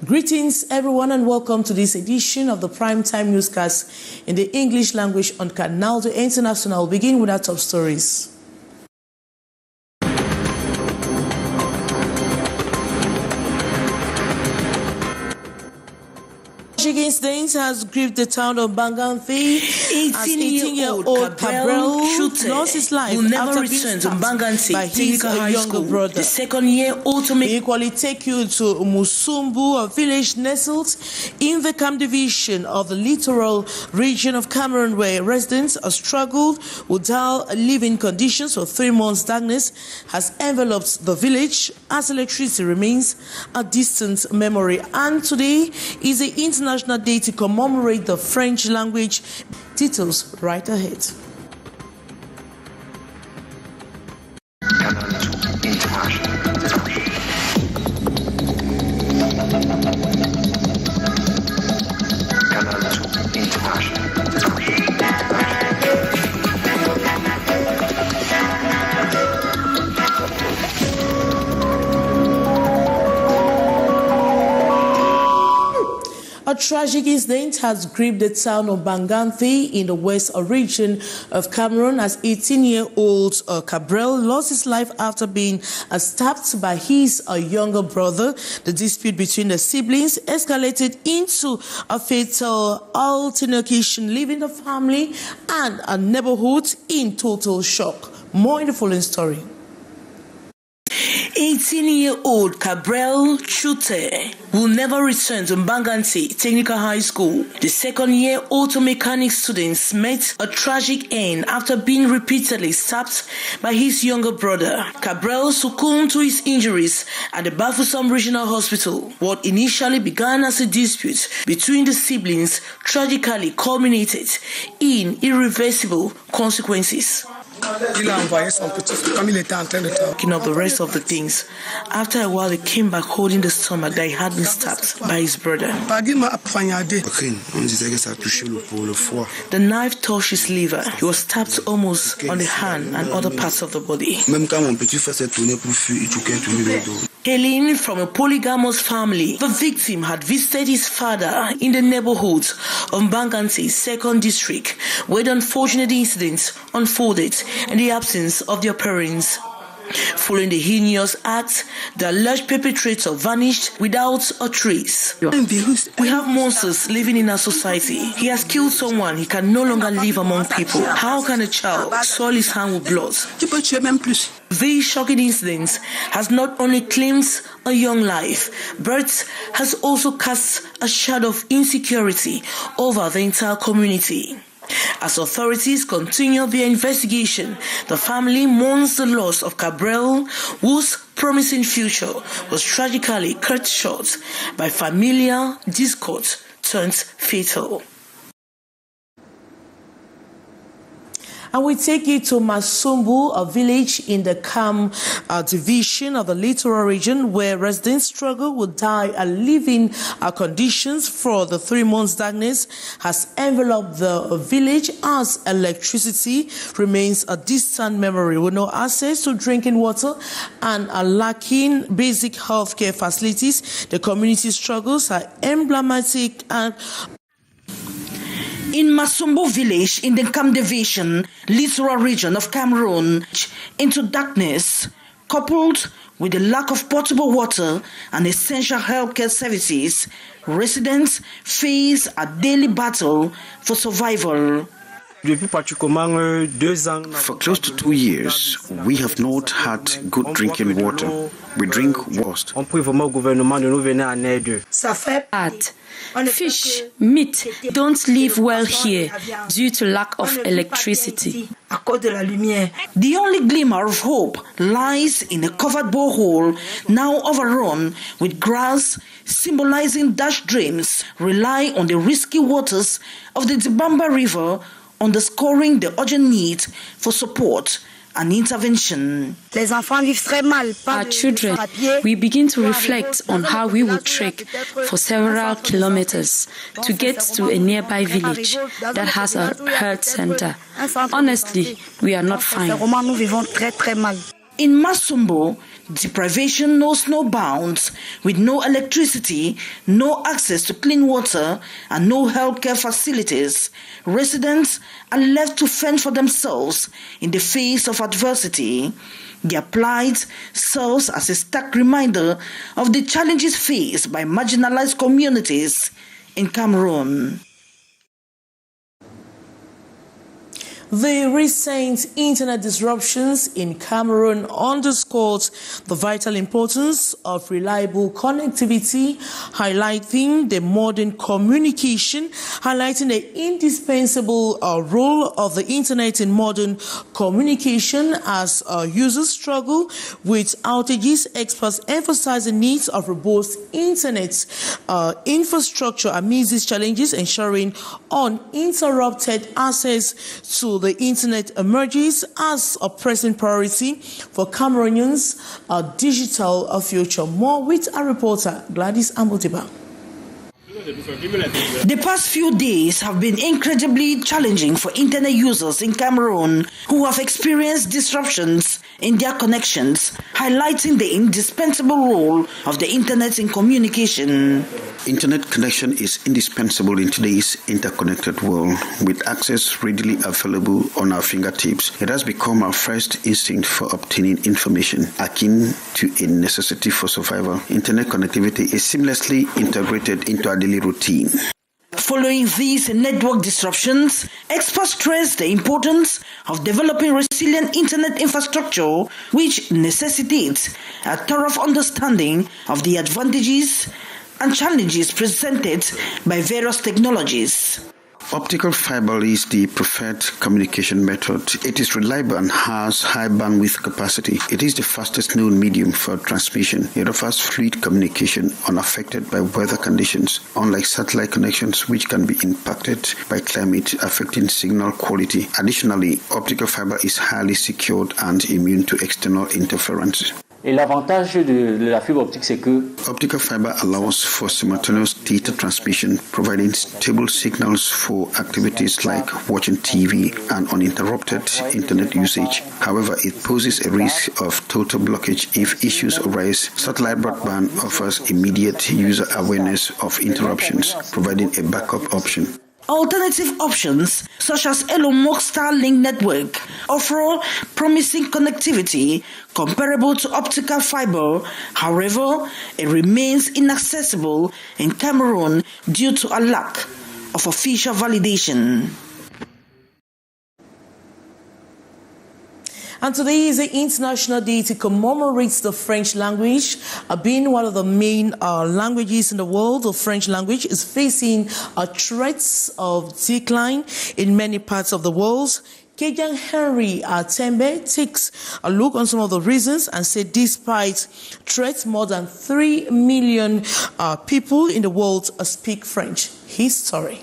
Greetings, everyone, and welcome to this edition of the Primetime Newscast in the English language on Canal International. We'll begin with our top stories. Incident has gripped the town of Banganthi. 18-year-old Cabral lost his life will never after return being to Banganthi by his younger brother. The second-year ultimate. We equally take you to Musumbu, a village nestled in the Cam division of the littoral region of Cameroon, where residents have struggled with dire living conditions for 3 months. Darkness has enveloped the village as electricity remains a distant memory. And today is the International Day to commemorate the French language. Details right ahead. A tragic incident has gripped the town of Banganthi in the west region of Cameroon as 18-year-old Cabral lost his life after being stabbed by his younger brother. The dispute between the siblings escalated into a fatal altercation, leaving the family and a neighborhood in total shock. More in the following story. 18-year-old Cabral Chute will never return to Banganthi Technical High School. The second-year auto mechanics students met a tragic end after being repeatedly stabbed by his younger brother. Cabral succumbed to his injuries at the Bafoussam Regional Hospital. What initially began as a dispute between the siblings tragically culminated in irreversible consequences. Talking of the rest of the things, after a while he came back holding the stomach that he had been stabbed by his brother. The knife touched his liver. He was stabbed almost on the hand and other parts of the body. Hailing from a polygamous family, the victim had visited his father in the neighborhood of Banganthi, 2nd District, where the unfortunate incident unfolded in the absence of their parents. Following the heinous act, the alleged perpetrator vanished without a trace. We have monsters living in our society. He has killed someone. He can no longer live among people. How can a child soil his hand with blood? This shocking incident has not only claimed a young life, but has also cast a shadow of insecurity over the entire community. As authorities continue their investigation, the family mourns the loss of Cabral, whose promising future was tragically cut short by familial discord turned fatal. And we take you to Musumbu, a village in the Cam division of the littoral region, where residents struggle with dire living conditions for the 3 months. Darkness has enveloped the village as electricity remains a distant memory. With no access to drinking water and lacking basic healthcare facilities, the community struggles are emblematic and in Musumbu village in the Cam division, littoral region of Cameroon, into darkness, coupled with the lack of potable water and essential healthcare services, residents face a daily battle for survival. For close to 2 years, we have not had good drinking water. We drink worst. Fish, meat don't live well here due to lack of electricity. The only glimmer of hope lies in a covered borehole now overrun with grass, symbolizing dashed dreams, rely on the risky waters of the Dibamba River, underscoring the urgent need for support and intervention. Our children, we begin to reflect on how we would trek for several kilometers to get to a nearby village that has a health center. Honestly, we are not fine. In Masumbo, deprivation knows no bounds, with no electricity, no access to clean water, and no healthcare facilities. Residents are left to fend for themselves in the face of adversity. Their plight serves as a stark reminder of the challenges faced by marginalized communities in Cameroon. The recent internet disruptions in Cameroon underscores the vital importance of reliable connectivity, highlighting the modern communication, highlighting the indispensable role of the internet in modern communication as users struggle with outages. Experts emphasize the needs of robust internet infrastructure amidst these challenges, ensuring uninterrupted access to the internet emerges as a pressing priority for Cameroonians' digital future. More with our reporter Gladys Amodiba. The past few days have been incredibly challenging for internet users in Cameroon who have experienced disruptions in their connections, highlighting the indispensable role of the internet in communication. Internet connection is indispensable in today's interconnected world. With access readily available on our fingertips, it has become our first instinct for obtaining information, akin to a necessity for survival. Internet connectivity is seamlessly integrated into our daily routine. Following these network disruptions, experts stress the importance of developing resilient internet infrastructure, which necessitates a thorough understanding of the advantages and challenges presented by various technologies. Optical fiber is the preferred communication method. It is reliable and has high bandwidth capacity. It is the fastest known medium for transmission. It offers fluid communication unaffected by weather conditions, unlike satellite connections which can be impacted by climate, affecting signal quality. Additionally, optical fiber is highly secured and immune to external interference. Et l'avantage de la fibre optique, c'est que optical fiber allows for simultaneous data transmission, providing stable signals for activities like watching TV and uninterrupted internet usage. However, it poses a risk of total blockage if issues arise. Satellite broadband offers immediate user awareness of interruptions, providing a backup option. Alternative options, such as Elon Musk's Starlink network, offer promising connectivity comparable to optical fiber. However, it remains inaccessible in Cameroon due to a lack of official validation. And today is the International Day to commemorate the French language. Being one of the main languages in the world, the French language is facing threats of decline in many parts of the world. Kejan Henry Tembe takes a look on some of the reasons and said despite threats, more than 3 million people in the world speak French. His story.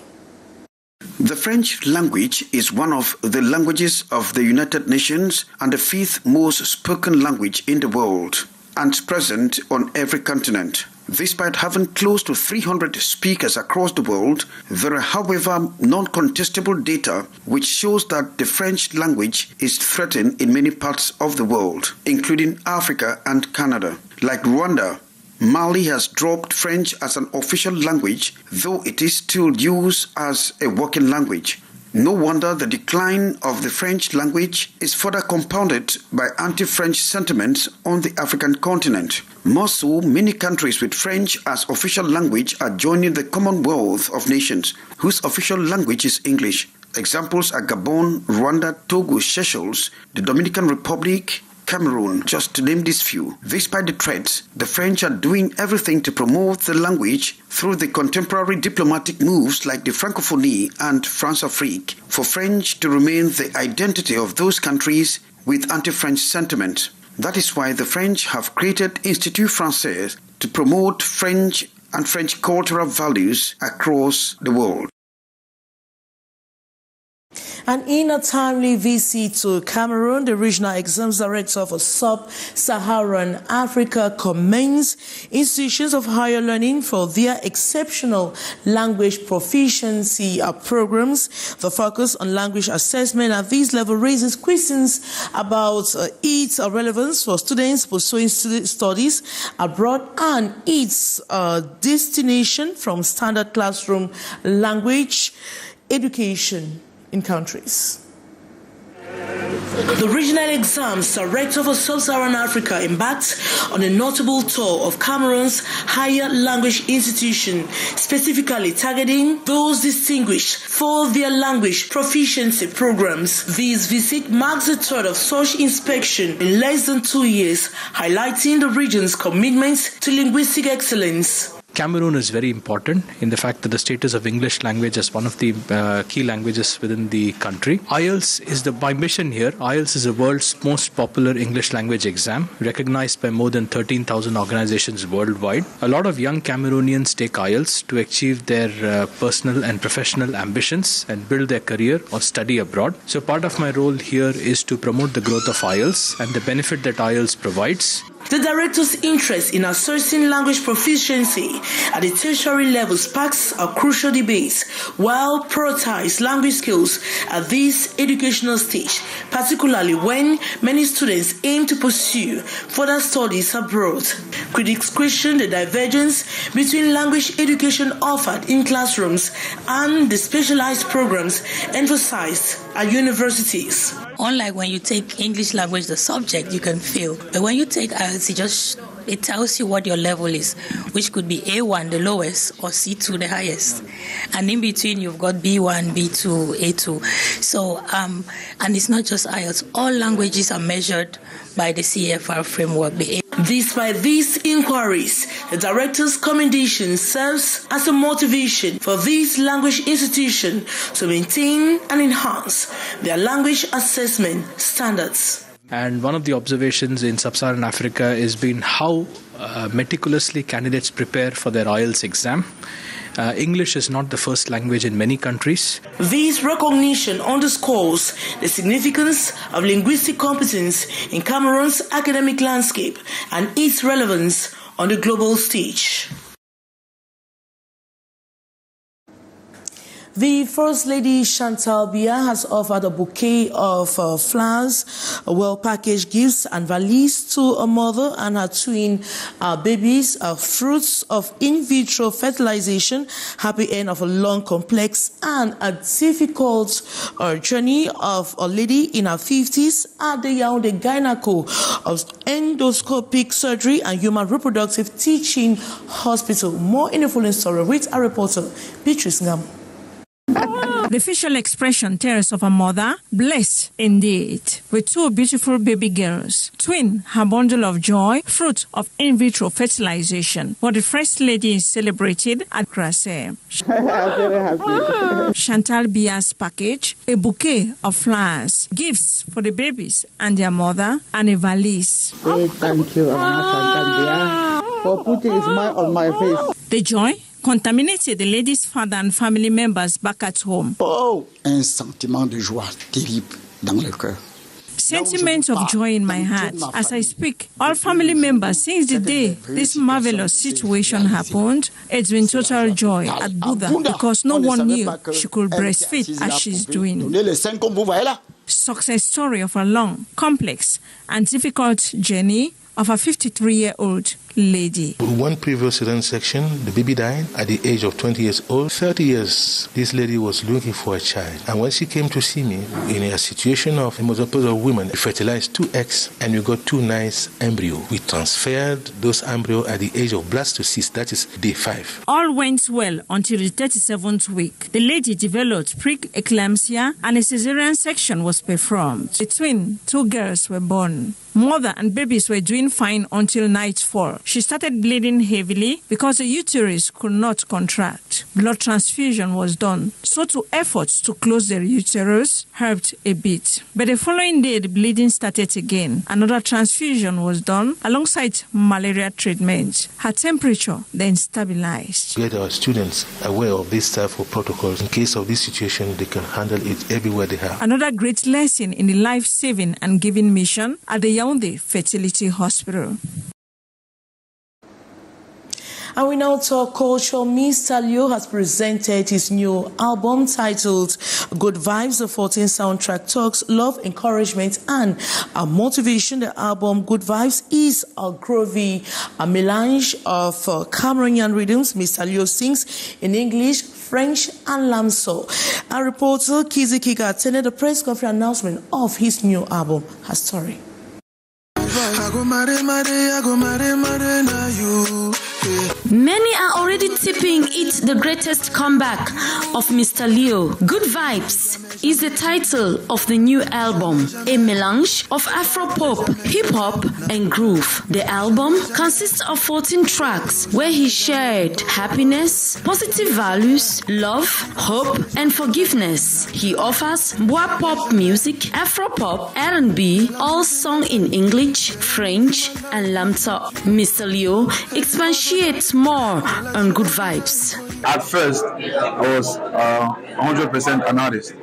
The French language is one of the languages of the United Nations and the fifth most spoken language in the world, and present on every continent. Despite having close to 300 speakers across the world, there are, however, non-contestable data which shows that the French language is threatened in many parts of the world, including Africa and Canada. Like Rwanda, Mali has dropped French as an official language, though it is still used as a working language. No wonder the decline of the French language is further compounded by anti-French sentiments on the African continent. More so, many countries with French as official language are joining the Commonwealth of Nations, whose official language is English. Examples are Gabon, Rwanda, Togo, Seychelles, the Dominican Republic, Cameroon, just to name these few. Despite the threats, the French are doing everything to promote the language through the contemporary diplomatic moves like the Francophonie and France-Afrique, for French to remain the identity of those countries with anti-French sentiment. That is why the French have created Institut Français to promote French and French cultural values across the world. And in a timely visit to Cameroon, the Regional Exams Director for Sub-Saharan Africa commends institutions of higher learning for their exceptional language proficiency programs. The focus on language assessment at this level raises questions about its relevance for students pursuing studies abroad and its destination from standard classroom language education in countries. The Regional Exams Director for Sub-Saharan Africa embarked on a notable tour of Cameroon's higher language institution, specifically targeting those distinguished for their language proficiency programs. This visit marks the third of such inspection in less than 2 years, highlighting the region's commitment to linguistic excellence. Cameroon is very important in the fact that the status of English language as one of the key languages within the country. IELTS is my mission here. IELTS is the world's most popular English language exam, recognized by more than 13,000 organizations worldwide. A lot of young Cameroonians take IELTS to achieve their personal and professional ambitions and build their career or study abroad. So part of my role here is to promote the growth of IELTS and the benefit that IELTS provides. The director's interest in assessing language proficiency at the tertiary level sparks a crucial debate, while prioritized language skills at this educational stage, particularly when many students aim to pursue further studies abroad. Critics question the divergence between language education offered in classrooms and the specialized programs emphasized at universities. Unlike when you take English language, the subject, you can fail. But when you take IELTS, it tells you what your level is, which could be A1, the lowest, or C2, the highest. And in between, you've got B1, B2, A2. So, and it's not just IELTS. All languages are measured by the CFR framework. Despite these inquiries, the director's commendation serves as a motivation for this language institution to maintain and enhance their language assessment standards. And one of the observations in Sub-Saharan Africa has been how meticulously candidates prepare for their IELTS exam. English is not the first language in many countries. This recognition underscores the significance of linguistic competence in Cameroon's academic landscape and its relevance on the global stage. The First Lady Chantal Biya has offered a bouquet of flowers, well-packaged gifts and valise to a mother and her twin babies, fruits of in vitro fertilization, happy end of a long, complex and a difficult journey of a lady in her 50s at the Yaoundé Gynaco of Endoscopic Surgery and Human Reproductive Teaching Hospital. More in the following story with our reporter, Beatrice Ngam. The facial expression tells of a mother, blessed indeed, with two beautiful baby girls. Twin, her bundle of joy, fruit of in vitro fertilization. What the First Lady celebrated at Cliquez. Chantal Biya's package, a bouquet of flowers, gifts for the babies and their mother, and a valise. Thank you, Chantal Biya, for putting a smile on my face. The joy contaminated the lady's father and family members back at home. Oh, un sentiment de joie terrible dans le cœur. Sentiment of joy in my heart as I speak. All family members, since the day this marvelous situation happened, it's been total joy at Buddha because no one knew she could breastfeed as she's doing. Success story of a long, complex, and difficult journey of a 53-year-old lady. One previous cesarean section, the baby died at the age of 20 years old. 30 years, this lady was looking for a child. And when she came to see me, in a situation of menopausal of women, we fertilized 2 eggs and we got 2 nice embryos. We transferred those embryos at the age of blastocyst, that is day 5. All went well until the 37th week. The lady developed preeclampsia and a cesarean section was performed. Between 2 girls were born. Mother and babies were doing fine until nightfall. She started bleeding heavily because the uterus could not contract. Blood transfusion was done, so two efforts to close the uterus helped a bit. But the following day, the bleeding started again. Another transfusion was done alongside malaria treatment. Her temperature then stabilized. Get our students aware of these type of protocols. In case of this situation, they can handle it everywhere they have. Another great lesson in the life-saving and giving mission at the Yaoundé Fertility Hospital. And we now talk culture. Mr. Leo has presented his new album titled Good Vibes. The 14 soundtrack talks love, encouragement, and motivation. The album Good Vibes is a groovy melange of Cameroonian rhythms. Mr. Leo sings in English, French, and Lamso. Our reporter Kizi Kika attended the press conference announcement of his new album. Her story. Many are already tipping it the greatest comeback of Mr. Leo. Good Vibes is the title of the new album, a melange of Afro-pop, hip-hop, and groove. The album consists of 14 tracks where he shared happiness, positive values, love, hope, and forgiveness. He offers bois pop music, Afro-pop, R&B, all sung in English, French, and Lamsa. Mr. Leo expatiates more on Good Vibes. At first, I was 100% an artist.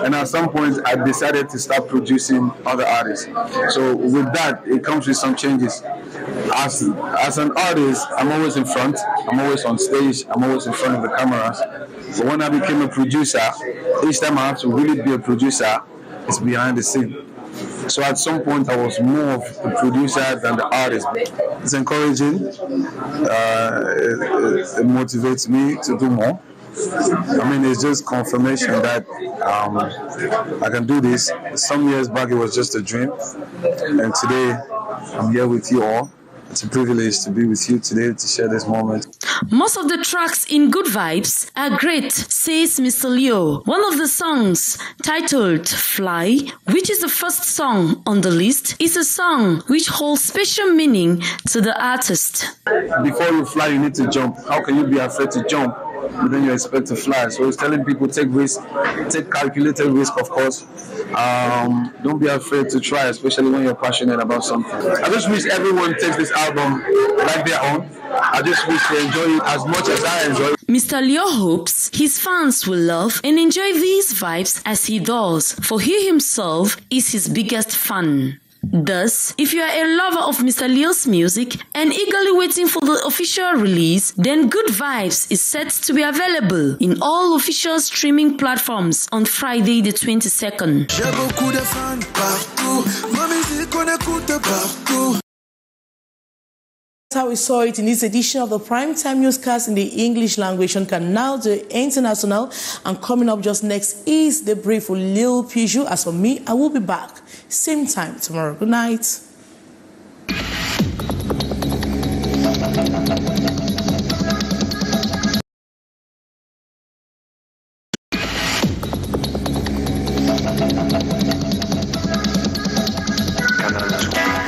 And at some point, I decided to start producing other artists. So with that, it comes with some changes. As an artist, I'm always in front. I'm always on stage. I'm always in front of the cameras. But when I became a producer, each time I have to really be a producer, it's behind the scene. So at some point, I was more of the producer than the artist. It's encouraging. It motivates me to do more. I mean, it's just confirmation that I can do this. Some years back, it was just a dream. And today, I'm here with you all. It's a privilege to be with you today to share this moment. Most of the tracks in Good Vibes are great, says Mr. Leo. One of the songs, titled Fly, which is the first song on the list, is a song which holds special meaning to the artist. Before you fly, you need to jump. How can you be afraid to jump, but then you expect to fly? So it's telling people take risk, take calculated risk, of course. Don't be afraid to try, especially when you're passionate about something. I just wish everyone takes this album like their own. I just wish they enjoy it as much as I enjoy it. Mr. Leo hopes his fans will love and enjoy these vibes as he does, for he himself is his biggest fan. Thus, if you are a lover of Mr. Leo's music and eagerly waiting for the official release, then Good Vibes is set to be available in all official streaming platforms on Friday the 22nd. That's how we saw it in this edition of the Primetime Newscast in the English language on Canal International. And coming up just next is the brief with Lil Pijou. As for me, I will be back same time tomorrow. Good night.